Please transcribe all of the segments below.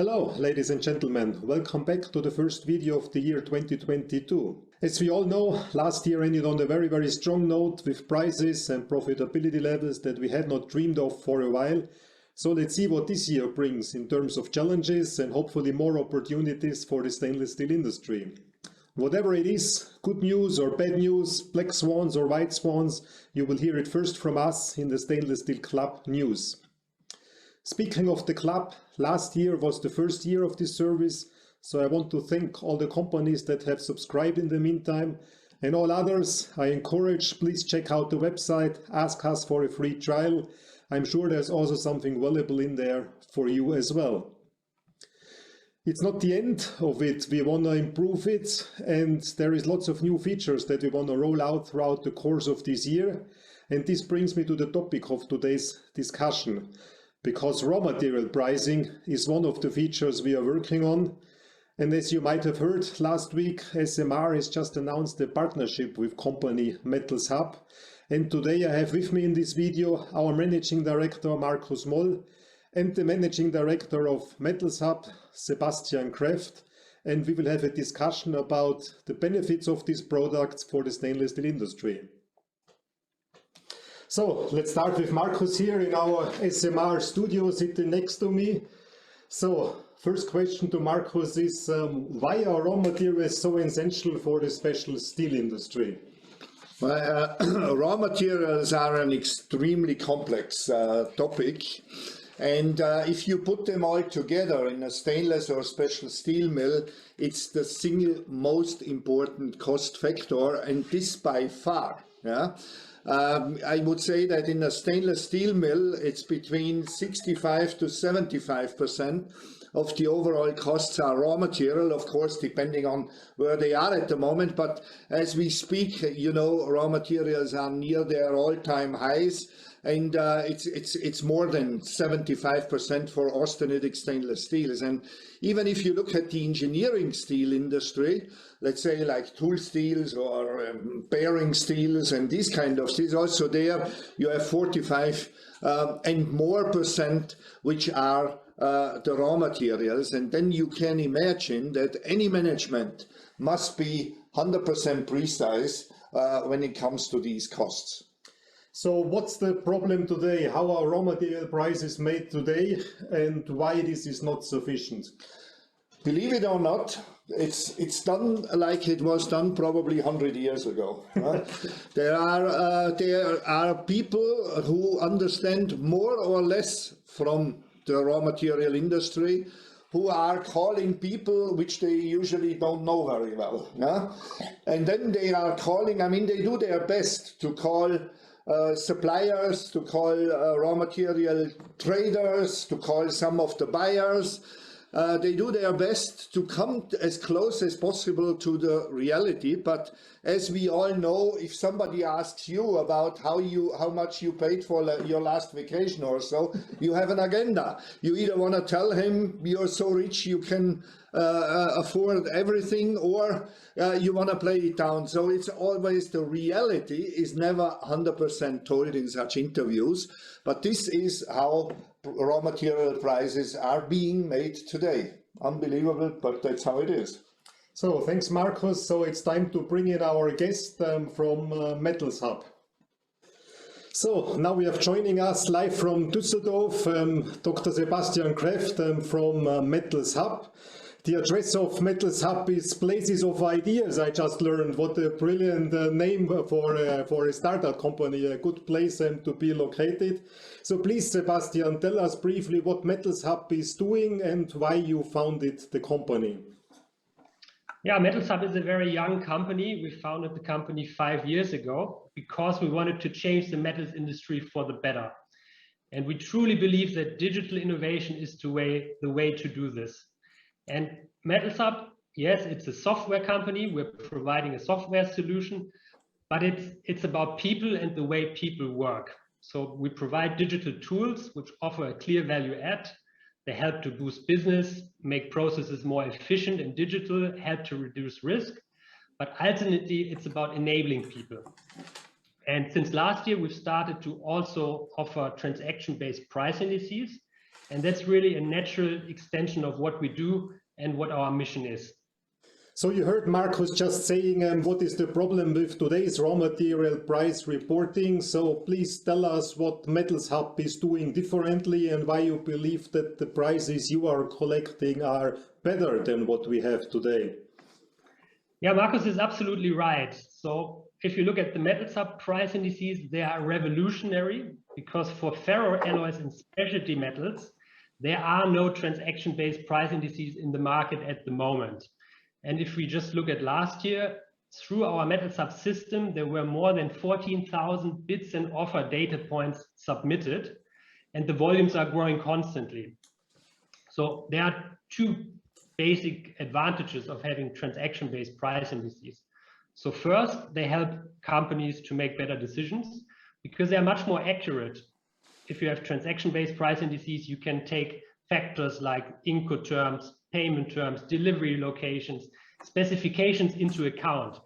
Hello, ladies and gentlemen. Welcome back to the first video of the year 2022. As we all know, last year ended on a very strong note with prices and profitability levels that we had not dreamed of for a while. So let's see what this year brings in terms of challenges and hopefully more opportunities for the stainless steel industry. Whatever it is, good news or bad news, black swans or white swans, you will hear it first from us in the Stainless Steel Club news. Speaking of the club, last year was the first year of this service, so I want to thank all the companies that have subscribed in the meantime, and all others I encourage, please check out the website, ask us for a free trial. I'm sure there's also something valuable in there for you as well. It's not the end of it, we want to improve it, and there is lots of new features that we want to roll out throughout the course of this year. And this brings me to the topic of today's discussion. Because raw material pricing is one of the features we are working on. And as you might have heard, last week SMR has just announced a partnership with company Metalshub. And today I have with me in this video our Managing Director Markus Moll and the Managing Director of Metalshub, Sebastian Kreft. And we will have a discussion about the benefits of these products for the stainless steel industry. So let's start with Markus here in our SMR studio sitting next to me. So first question to Markus is, why are raw materials so essential for the special steel industry? Well, raw materials are an extremely complex topic. And if you put them all together in a stainless or special steel mill, it's the single most important cost factor, and this by far. Yeah? I would say that in a stainless steel mill, it's between 65 to 75% of the overall costs are raw material, of course, depending on where they are at the moment. But as we speak, you know, raw materials are near their all-time highs, and it's more than 75% for austenitic stainless steels. And even if you look at the engineering steel industry, let's say like tool steels or bearing steels and these kind of steels, also there you have 45 and more percent which are the raw materials. And then you can imagine that any management must be 100% precise when it comes to these costs. So what's the problem today? How are raw material prices made today, and why this is not sufficient? Believe it or not, it's done like it was done probably 100 years ago. There are people who understand more or less from the raw material industry who are calling people which they usually don't know very well. Yeah? And then they are calling, I mean, they do their best to call suppliers, to call raw material traders, to call some of the buyers. They do their best to come as close as possible to the reality, but as we all know, if somebody asks you about how much you paid for your last vacation or so, you have an agenda. You either want to tell him you're so rich you can afford everything, or you want to play it down. So it's always the reality is never 100% told in such interviews, but this is how raw material prices are being made today. Unbelievable, but that's how it is. So thanks, Markus. So it's time to bring in our guest from Metalshub. So now we have joining us live from Düsseldorf, Dr. Sebastian Kreft from Metalshub. The address of Metalshub is Places of Ideas. I just learned. What a brilliant name for a startup company, a good place to be located. So please, Sebastian, tell us briefly what Metalshub is doing and why you founded the company. Yeah, Metalshub is a very young company. We founded the company 5 years ago because we wanted to change the metals industry for the better. And we truly believe that digital innovation is the way to do this. And Metalshub, yes, it's a software company. We're providing a software solution, but it's about people and the way people work. So we provide digital tools which offer a clear value add. They help to boost business, make processes more efficient and digital, help to reduce risk. But ultimately, it's about enabling people. And since last year, we've started to also offer transaction-based price indices. And that's really a natural extension of what we do and what our mission is. So you heard Markus just saying what is the problem with today's raw material price reporting. So please tell us what Metalshub is doing differently and why you believe that the prices you are collecting are better than what we have today. Yeah, Markus is absolutely right. So if you look at the Metalshub price indices, they are revolutionary because for ferro-alloys and specialty metals, there are no transaction-based price indices in the market at the moment. And if we just look at last year, through our Metalshub system, there were more than 14,000 bids and offer data points submitted, and the volumes are growing constantly. So there are two basic advantages of having transaction-based price indices. So first, they help companies to make better decisions because they are much more accurate. If you have transaction-based price indices, you can take factors like Incoterms, payment terms, delivery locations, specifications into account.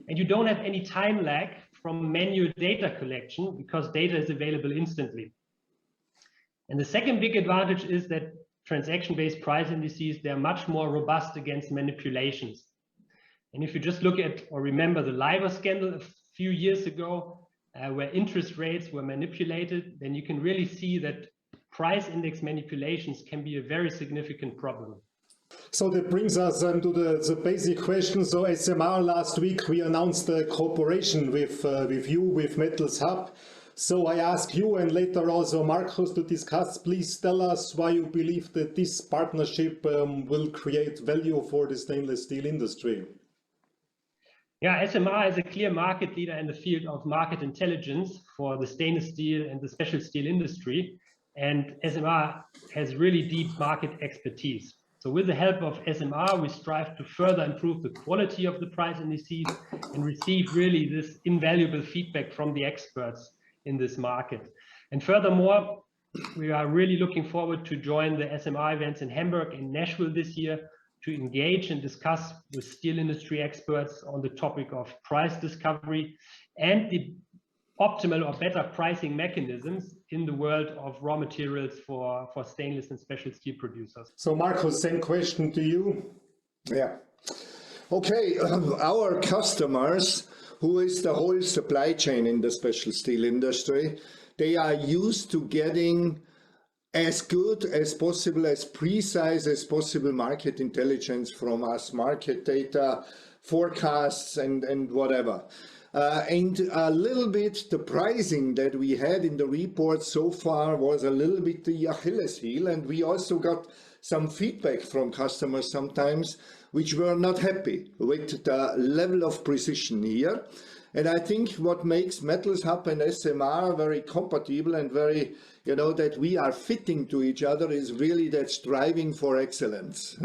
And you don't have any time lag from manual data collection because data is available instantly. And the second big advantage is that transaction-based price indices, they're much more robust against manipulations. And if you just look at or remember the LIBOR scandal a few years ago, where interest rates were manipulated, then you can really see that price index manipulations can be a very significant problem. So that brings us to the basic question. So SMR last week, we announced a cooperation with Metalshub. So I ask you and later also Markus to discuss, please tell us why you believe that this partnership will create value for the stainless steel industry. Yeah, SMR is a clear market leader in the field of market intelligence for the stainless steel and the special steel industry. And SMR has really deep market expertise. So with the help of SMR, we strive to further improve the quality of the price indices and receive really this invaluable feedback from the experts in this market. And furthermore, we are really looking forward to join the SMR events in Hamburg and Nashville this year to engage and discuss with steel industry experts on the topic of price discovery and the optimal or better pricing mechanisms in the world of raw materials for stainless and special steel producers. So Markus, same question to you. Yeah. Okay, our customers, who is the whole supply chain in the special steel industry, they are used to getting as good as possible, as precise as possible market intelligence from us, market data, forecasts and whatever. And a little bit the pricing that we had in the report so far was a little bit the Achilles heel, and we also got some feedback from customers sometimes which were not happy with the level of precision here. And I think what makes Metalshub and SMR very compatible and very, that we are fitting to each other is really that striving for excellence.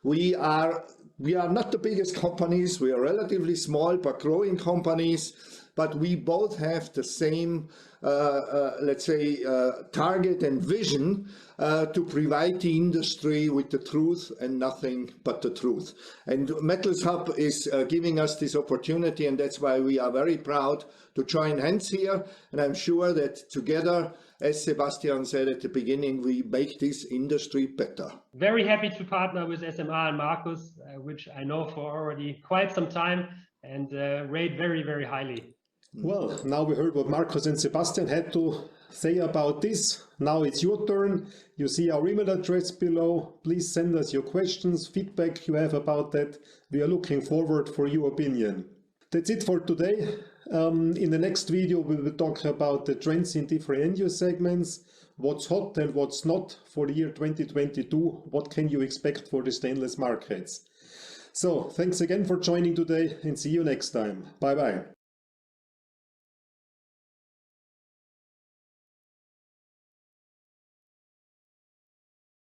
We are not the biggest companies, we are relatively small but growing companies, but we both have the same, let's say, target and vision to provide the industry with the truth and nothing but the truth. And Metalshub is giving us this opportunity, and that's why we are very proud to join hands here. And I'm sure that together, as Sebastian said at the beginning, we make this industry better. Very happy to partner with SMR and Markus, which I know for already quite some time and rate very, very highly. Well, now we heard what Markus and Sebastian had to say about this. Now it's your turn. You see our email address below. Please send us your questions, feedback you have about that. We are looking forward for your opinion. That's it for today. In the next video, we will talk about the trends in different end-use segments, what's hot and what's not for the year 2022, what can you expect for the stainless markets. So, thanks again for joining today and see you next time. Bye-bye.